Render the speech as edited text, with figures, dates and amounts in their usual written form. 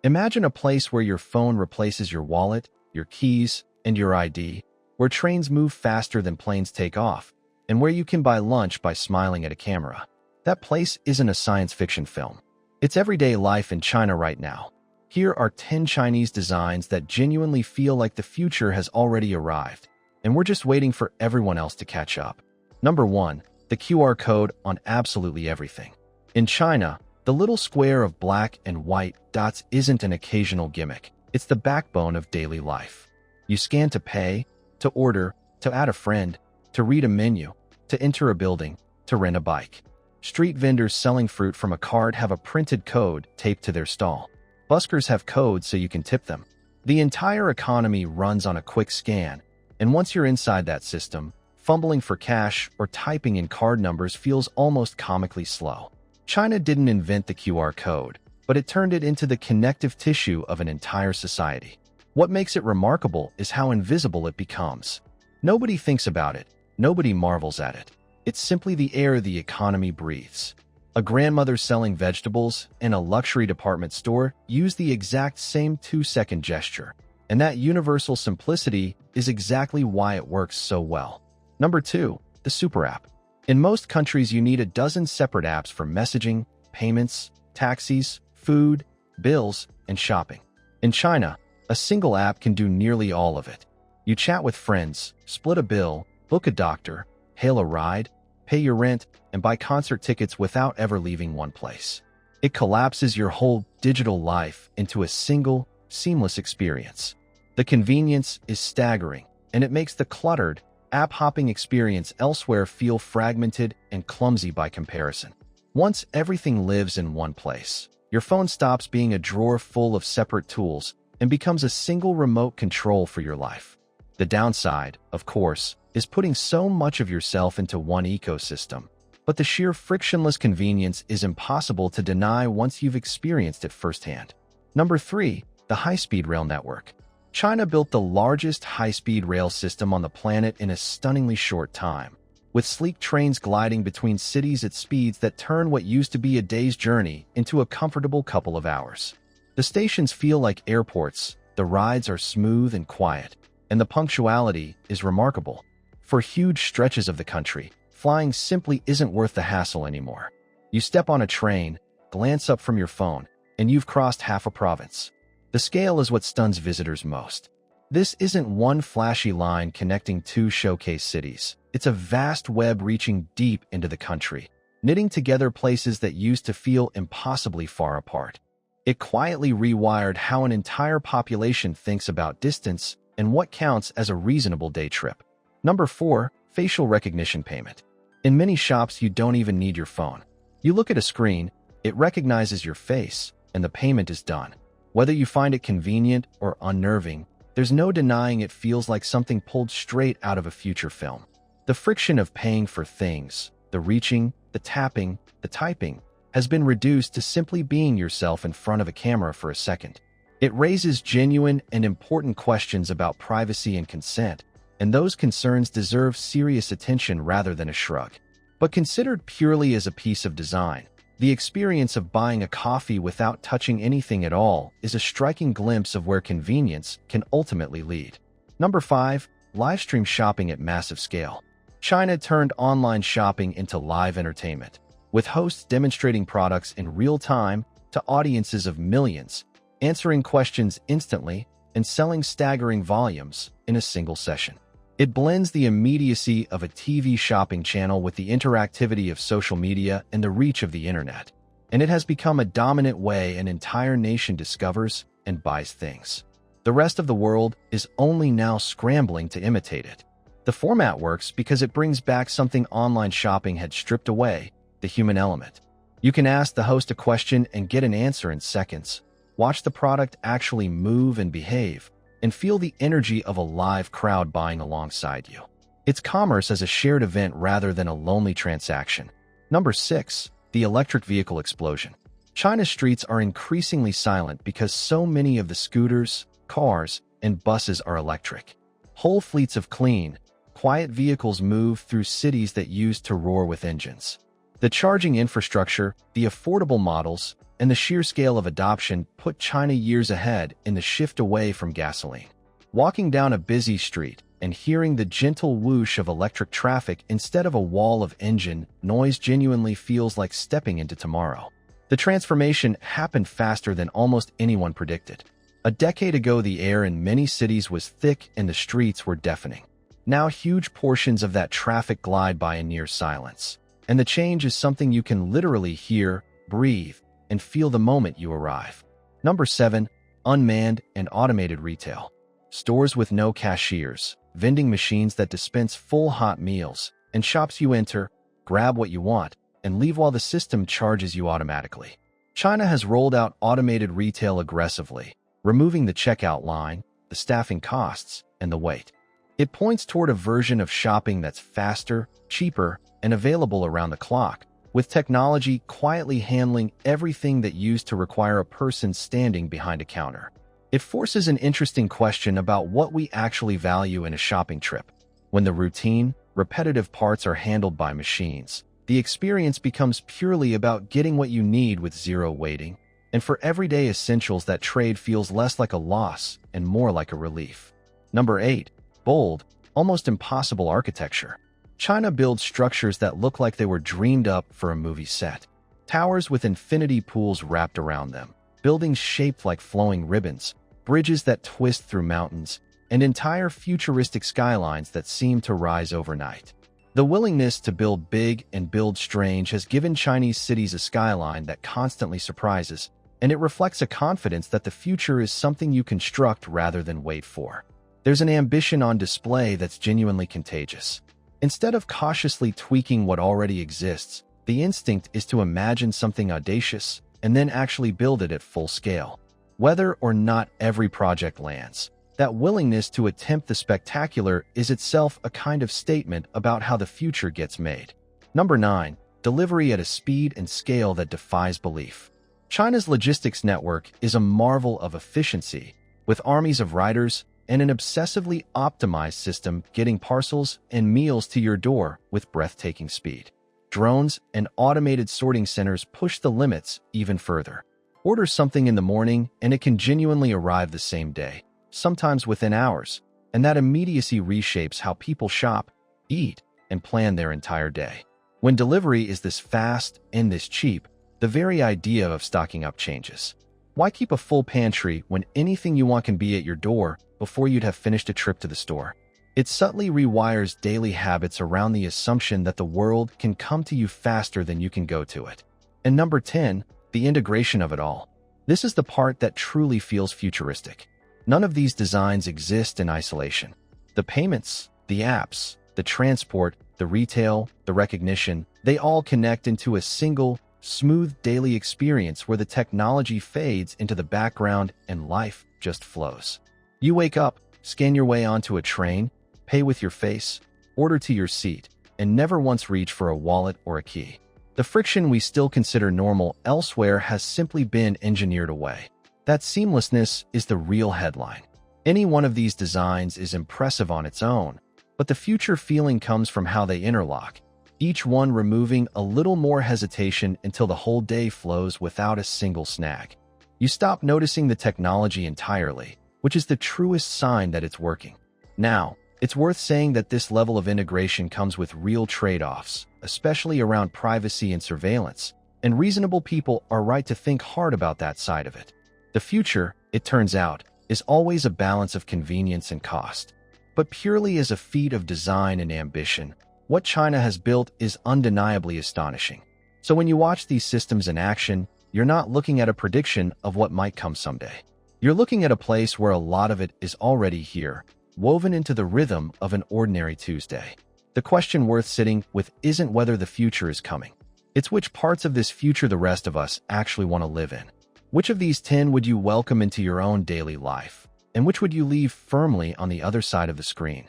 Imagine a place where your phone replaces your wallet, your keys, and your ID, where trains move faster than planes take off, and where you can buy lunch by smiling at a camera. That place isn't a science fiction film. It's everyday life in China right now. Here are 10 Chinese designs that genuinely feel like the future has already arrived, and we're just waiting for everyone else to catch up. Number 1. The QR code on absolutely everything. In China, the little square of black and white dots isn't an occasional gimmick. It's the backbone of daily life. You scan to pay, to order, to add a friend, to read a menu, to enter a building, to rent a bike. Street vendors selling fruit from a cart have a printed code taped to their stall. Buskers have codes so you can tip them. The entire economy runs on a quick scan, and once you're inside that system, fumbling for cash or typing in card numbers feels almost comically slow. China didn't invent the QR code, but it turned it into the connective tissue of an entire society. What makes it remarkable is how invisible it becomes. Nobody thinks about it. Nobody marvels at it. It's simply the air the economy breathes. A grandmother selling vegetables in a luxury department store use the exact same 2-second gesture, and that universal simplicity is exactly why it works so well. Number 2. The super app. In most countries, you need a dozen separate apps for messaging, payments, taxis, food, bills, and shopping. In China, a single app can do nearly all of it. You chat with friends, split a bill, book a doctor, hail a ride, pay your rent, and buy concert tickets without ever leaving one place. It collapses your whole digital life into a single, seamless experience. The convenience is staggering, and it makes the cluttered, app-hopping experience elsewhere feel fragmented and clumsy by comparison. Once everything lives in one place, your phone stops being a drawer full of separate tools and becomes a single remote control for your life. The downside, of course, is putting so much of yourself into one ecosystem, but the sheer frictionless convenience is impossible to deny once you've experienced it firsthand. Number 3. The high-speed rail network. China built the largest high-speed rail system on the planet in a stunningly short time, with sleek trains gliding between cities at speeds that turn what used to be a day's journey into a comfortable couple of hours. The stations feel like airports, the rides are smooth and quiet, and the punctuality is remarkable. For huge stretches of the country, flying simply isn't worth the hassle anymore. You step on a train, glance up from your phone, and you've crossed half a province. The scale is what stuns visitors most. This isn't one flashy line connecting two showcase cities. It's a vast web reaching deep into the country, knitting together places that used to feel impossibly far apart. It quietly rewired how an entire population thinks about distance and what counts as a reasonable day trip. Number 4. Facial recognition payment. In many shops, you don't even need your phone. You look at a screen, it recognizes your face, and the payment is done. Whether you find it convenient or unnerving, there's no denying it feels like something pulled straight out of a future film. The friction of paying for things, the reaching, the tapping, the typing, has been reduced to simply being yourself in front of a camera for a second. It raises genuine and important questions about privacy and consent, and those concerns deserve serious attention rather than a shrug. But considered purely as a piece of design, the experience of buying a coffee without touching anything at all is a striking glimpse of where convenience can ultimately lead. Number 5. Live stream shopping at massive scale. China turned online shopping into live entertainment, with hosts demonstrating products in real time to audiences of millions, answering questions instantly, and selling staggering volumes in a single session. It blends the immediacy of a TV shopping channel with the interactivity of social media and the reach of the internet, and it has become a dominant way an entire nation discovers and buys things. The rest of the world is only now scrambling to imitate it. The format works because it brings back something online shopping had stripped away, the human element. You can ask the host a question and get an answer in seconds, watch the product actually move and behave, and feel the energy of a live crowd buying alongside you. It's commerce as a shared event rather than a lonely transaction. Number 6. The electric vehicle explosion. China's streets are increasingly silent because so many of the scooters, cars, and buses are electric. Whole fleets of clean, quiet vehicles move through cities that used to roar with engines. The charging infrastructure, the affordable models, and the sheer scale of adoption put China years ahead in the shift away from gasoline. Walking down a busy street and hearing the gentle whoosh of electric traffic instead of a wall of engine noise genuinely feels like stepping into tomorrow. The transformation happened faster than almost anyone predicted. A decade ago, the air in many cities was thick and the streets were deafening. Now huge portions of that traffic glide by in near silence. And the change is something you can literally hear, breathe, and feel the moment you arrive. Number 7. Unmanned and automated retail. Stores with no cashiers, vending machines that dispense full hot meals, and shops you enter, grab what you want, and leave while the system charges you automatically. China has rolled out automated retail aggressively, removing the checkout line, the staffing costs, and the wait. It points toward a version of shopping that's faster, cheaper, and available around the clock, with technology quietly handling everything that used to require a person standing behind a counter. It forces an interesting question about what we actually value in a shopping trip. When the routine, repetitive parts are handled by machines, the experience becomes purely about getting what you need with zero waiting, and for everyday essentials that trade feels less like a loss and more like a relief. Number 8. Bold, almost impossible architecture. China builds structures that look like they were dreamed up for a movie set. Towers with infinity pools wrapped around them, buildings shaped like flowing ribbons, bridges that twist through mountains, and entire futuristic skylines that seem to rise overnight. The willingness to build big and build strange has given Chinese cities a skyline that constantly surprises, and it reflects a confidence that the future is something you construct rather than wait for. There's an ambition on display that's genuinely contagious. Instead of cautiously tweaking what already exists, the instinct is to imagine something audacious and then actually build it at full scale. Whether or not every project lands, that willingness to attempt the spectacular is itself a kind of statement about how the future gets made. Number 9. Delivery at a speed and scale that defies belief. China's logistics network is a marvel of efficiency, with armies of riders and an obsessively optimized system getting parcels and meals to your door with breathtaking speed. Drones and automated sorting centers push the limits even further. Order something in the morning and it can genuinely arrive the same day, sometimes within hours, and that immediacy reshapes how people shop, eat, and plan their entire day. When delivery is this fast and this cheap, the very idea of stocking up changes. Why keep a full pantry when anything you want can be at your door before you'd have finished a trip to the store? It subtly rewires daily habits around the assumption that the world can come to you faster than you can go to it. And number 10, the integration of it all. This is the part that truly feels futuristic. None of these designs exist in isolation. The payments, the apps, the transport, the retail, the recognition, they all connect into a single, smooth daily experience where the technology fades into the background and life just flows. You wake up, scan your way onto a train, pay with your face, order to your seat, and never once reach for a wallet or a key. The friction we still consider normal elsewhere has simply been engineered away. That seamlessness is the real headline. Any one of these designs is impressive on its own, but the future feeling comes from how they interlock, each one removing a little more hesitation until the whole day flows without a single snag. You stop noticing the technology entirely, which is the truest sign that it's working. Now, it's worth saying that this level of integration comes with real trade-offs, especially around privacy and surveillance, and reasonable people are right to think hard about that side of it. The future, it turns out, is always a balance of convenience and cost. But purely as a feat of design and ambition, what China has built is undeniably astonishing. So when you watch these systems in action, you're not looking at a prediction of what might come someday. You're looking at a place where a lot of it is already here, woven into the rhythm of an ordinary Tuesday. The question worth sitting with isn't whether the future is coming. It's which parts of this future the rest of us actually want to live in. Which of these 10 would you welcome into your own daily life? And which would you leave firmly on the other side of the screen?